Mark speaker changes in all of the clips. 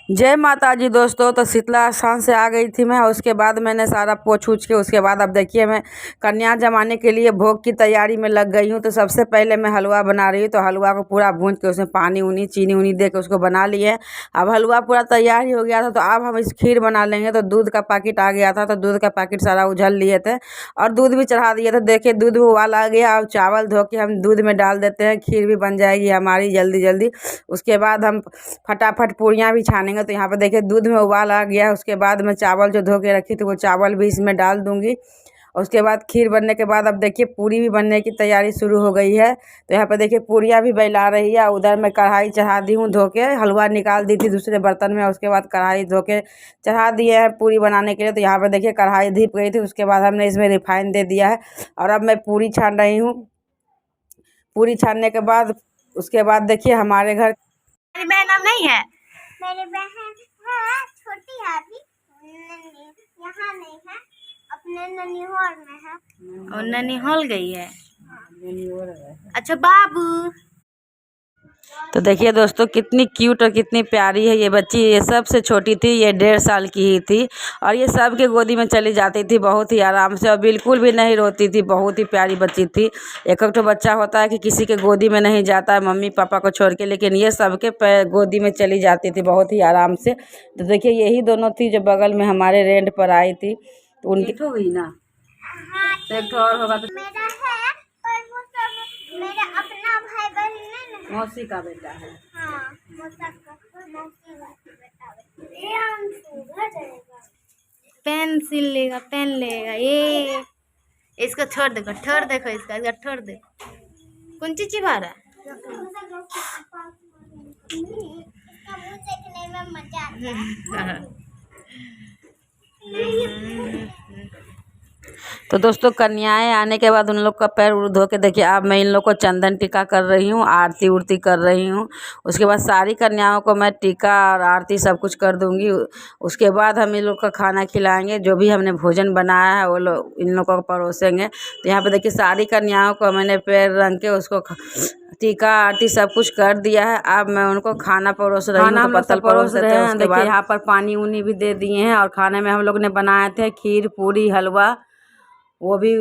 Speaker 1: जय माता जी दोस्तों। तो शीतला स्थान से आ गई थी मैं। उसके बाद मैंने सारा पोछ उछ के उसके बाद अब देखिए मैं कन्या जमाने के लिए भोग की तैयारी में लग गई हूँ। तो सबसे पहले मैं हलवा बना रही हूँ। तो हलवा को पूरा भूंज के उसमें पानी उनी चीनी उनी दे के उसको बना लिए। अब हलवा पूरा तैयार ही हो गया था। तो अब हम इस खीर बना लेंगे। तो दूध का पैकेट आ गया था। तो दूध का पैकेट सारा उझल लिए थे और दूध भी चढ़ा दिए थे। देखिए दूध उबाल आ गया। अब चावल धो के हम दूध में डाल देते हैं। खीर भी बन जाएगी हमारी जल्दी जल्दी। उसके बाद हम फटाफट पूरियाँ भी छानेंगे। तो यहाँ पर देखिए दूध में उबाल आ गया है। उसके बाद मैं चावल जो धो के रखी थी वो चावल भी इसमें डाल दूंगी। और उसके बाद खीर बनने के बाद अब देखिए पूरी भी बनने की तैयारी शुरू हो गई है। तो यहाँ पर देखिए पूरियाँ भी बेला रही है। उधर मैं कढ़ाई चढ़ा दी हूँ धो के। हलवा निकाल दी थी दूसरे बर्तन में। उसके बाद कढ़ाई धो के चढ़ा दिए हैं पूरी बनाने के लिए। तो यहाँ पर देखिए कढ़ाई धीप गई थी। उसके बाद हमने इसमें रिफाइन दे दिया है और अब मैं पूरी छान रही हूँ। पूरी छानने के बाद उसके बाद देखिए हमारे घर
Speaker 2: मेरी बहन अब नहीं है।
Speaker 3: मेरी बहन है, छोटी है अभी, यहाँ नहीं है, अपने ननिहाल में है।
Speaker 2: और ननिहाल गई है। अच्छा बाबू।
Speaker 1: तो देखिए दोस्तों कितनी क्यूट और कितनी प्यारी है ये बच्ची। ये सबसे छोटी थी, ये 1.5 साल की ही थी और ये सबके गोदी में चली जाती थी बहुत ही आराम से और बिल्कुल भी नहीं रोती थी। बहुत ही प्यारी बच्ची थी। एक तो बच्चा होता है कि किसी के गोदी में नहीं जाता है मम्मी पापा को छोड़ के, लेकिन ये सबके गोदी में चली जाती थी बहुत ही आराम से। तो देखिए यही दोनों थी जो बगल में हमारे रेंट पर आई थी। तो उनकी तो हुई ना एक और होगा तो
Speaker 3: मेरा है, पर वो सब मेरा अपना भाई बहन नहीं है।
Speaker 1: मौसी का बेटा है।
Speaker 3: हाँ, मौसी का बेटा। ये हम सुबह जाएगा।
Speaker 2: पेंसिल लेगा, पेन लेगा। ये इसको छोड़ देखो, ठोर देखो इसका ठोर देखो। कौन चीज चिपा रहा है?
Speaker 3: इसका मुंह देखने में मजा आता है।
Speaker 1: तो दोस्तों कन्याएं आने के बाद उन लोग का पैर उड़ धो के देखिए अब मैं इन लोग को चंदन टीका कर रही हूँ, आरती उरती कर रही हूँ। उसके बाद सारी कन्याओं को मैं टीका और आरती सब कुछ कर दूंगी। उसके बाद हम इन लोग का खाना खिलाएंगे। जो भी हमने भोजन बनाया है वो लोग इन लोगों को परोसेंगे। तो यहाँ पे देखिए सारी कन्याओं को मैंने पैर रंग के उसको टीका आरती सब कुछ कर दिया है। अब मैं उनको खाना परोस रही हूँ। तो पत्तल परोस रहे हैं। देखिए यहाँ पर पानी उनी भी दे दिए हैं और खाने में हम लोग ने बनाए थे खीर पूरी हलवा। वो भी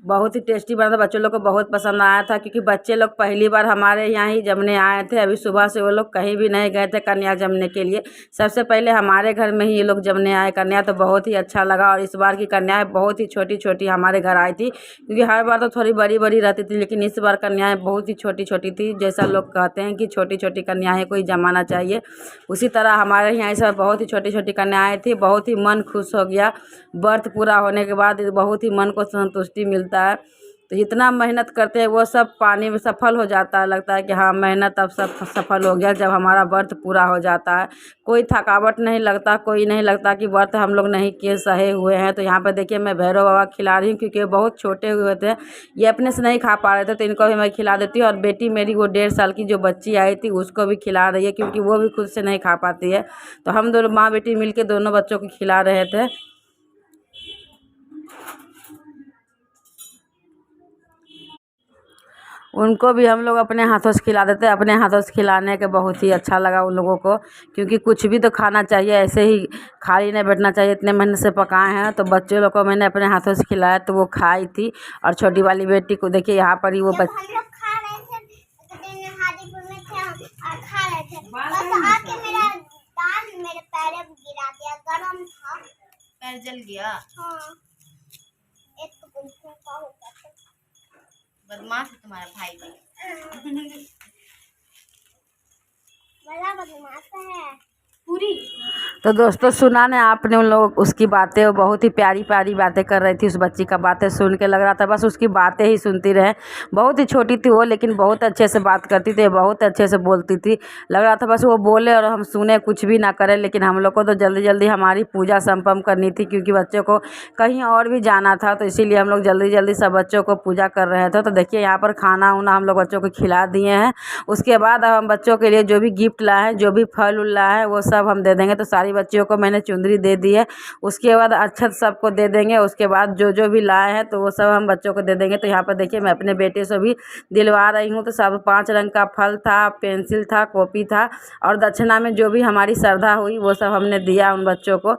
Speaker 1: बहुत ही टेस्टी बना था। बच्चों लोग को बहुत पसंद आया था क्योंकि बच्चे लोग पहली बार हमारे यहाँ ही जमने आए थे। अभी सुबह से वो लोग कहीं भी नहीं गए थे कन्या जमने के लिए। सबसे पहले हमारे घर में ही ये लोग जमने आए कन्या। तो बहुत ही अच्छा लगा। और इस बार की कन्याएं बहुत ही छोटी छोटी हमारे घर आई थी क्योंकि हर बार तो थोड़ी बड़ी बड़ी रहती थी, लेकिन इस बार कन्याएं बहुत ही छोटी छोटी थी। जैसा लोग कहते हैं कि छोटी छोटी कन्याएं को ही जमाना चाहिए, उसी तरह हमारे यहाँ इस बार बहुत ही छोटी छोटी कन्याएं थी। बहुत ही मन खुश हो गया। व्रत पूरा होने के बाद बहुत ही मन को संतुष्टि मिलता है। तो जितना मेहनत करते हैं वो सब पानी में सफल हो जाता है। लगता है कि हाँ मेहनत अब सब सफल हो गया जब हमारा व्रत पूरा हो जाता है। कोई थकावट नहीं लगता, कोई नहीं लगता कि व्रत हम लोग नहीं किए सहे हुए हैं। तो यहाँ पर देखिए मैं भैरव बाबा खिला रही हूँ क्योंकि ये बहुत छोटे हुए थे, ये अपने से नहीं खा पा रहे थे। तो इनको भी मैं खिला देती हूँ। और बेटी मेरी वो 1.5 साल की जो बच्ची आई थी उसको भी खिला रही है क्योंकि वो भी खुद से नहीं खा पाती है। तो हम दोनों माँ बेटी मिल के दोनों बच्चों को खिला रहे थे। उनको भी हम लोग अपने हाथों से खिला देते हैं। अपने हाथों से खिलाने के बहुत ही अच्छा लगा उन लोगों को क्योंकि कुछ भी तो खाना चाहिए, ऐसे ही खाली नहीं बैठना चाहिए। इतने मेहनत से पकाए हैं। तो बच्चे लोग को मैंने अपने हाथों से खिलाया तो वो खाई थी। और छोटी वाली बेटी को देखिए यहाँ पर ही वो
Speaker 3: जब हम लोग खा रहे थे तो दिन हाजीपुर में थे और खा रहे थे, बस आके मेरा दाल मेरे पैर में गिरा दिया। गरम था,
Speaker 2: पैर जल गया।
Speaker 3: हाँ, एक तो गुलशन का हो गया।
Speaker 2: बदमाश है तुम्हारा भाई भी।
Speaker 3: बड़ा बदमाश है।
Speaker 2: पूरी
Speaker 1: तो दोस्तों सुना ने आपने उन लोग उसकी बातें, वो बहुत ही प्यारी प्यारी बातें कर रही थी। उस बच्ची का बातें सुन के लग रहा था बस उसकी बातें ही सुनती रहे। बहुत ही छोटी थी वो, लेकिन बहुत अच्छे से बात करती थी, बहुत अच्छे से बोलती थी। लग रहा था बस वो बोले और हम सुने, कुछ भी ना करें। लेकिन हम लोग को तो जल्दी जल्दी हमारी पूजा संपन्न करनी थी क्योंकि बच्चों को कहीं और भी जाना था। तो इसीलिए हम लोग जल्दी जल्दी सब बच्चों को पूजा कर रहे थे। तो देखिए यहाँ पर खाना उना हम लोग बच्चों को खिला दिए हैं। उसके बाद अब हम बच्चों के लिए जो भी गिफ्ट लाए हैं, जो भी फल उल लाए हैं, वो सब हम दे देंगे। तो सारी बच्चियों को मैंने चुंदरी दे दी है। उसके बाद अक्षत सबको दे देंगे। उसके बाद जो भी लाए हैं तो वो सब हम बच्चों को दे देंगे। तो यहाँ पर देखिए मैं अपने बेटे से भी दिलवा रही हूँ। तो सब 5 रंग का फल था, पेंसिल था, कॉपी था और दक्षिणा में जो भी हमारी श्रद्धा हुई वो सब हमने दिया उन बच्चों को।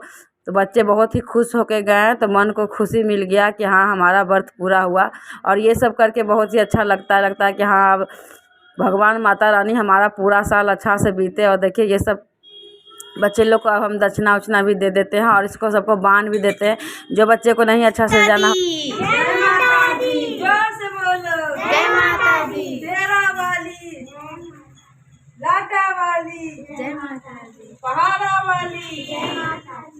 Speaker 1: तो बच्चे बहुत ही खुश होके गए हैं। तो मन को खुशी मिल गया कि हाँ हमारा व्रत पूरा हुआ। और ये सब करके बहुत ही अच्छा लगता है कि हाँ अब भगवान माता रानी हमारा पूरा साल अच्छा से बीते। और देखिए ये सब बच्चे लोग को अब हम दक्षिणा उछना भी दे देते हैं और इसको सबको बांध भी देते हैं। जो बच्चे को नहीं अच्छा से जाना
Speaker 2: जोर से बोलो जय माता दी,
Speaker 4: तेरा वाली, लाटा वाली,
Speaker 2: जय माता दी,
Speaker 4: पहाड़ा वाली,
Speaker 3: जय माता दी।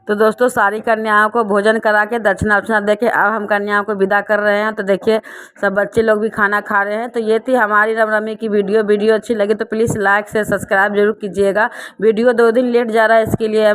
Speaker 1: तो दोस्तों सारी कन्याओं को भोजन करा के दक्षिणा उछना दे के अब हम कन्याओं को विदा कर रहे हैं। तो देखिए सब बच्चे लोग भी खाना खा रहे हैं। तो ये थी हमारी रामनवमी की वीडियो अच्छी लगी तो प्लीज़ लाइक से सब्सक्राइब जरूर कीजिएगा। वीडियो 2 दिन लेट जा रहा है इसके लिए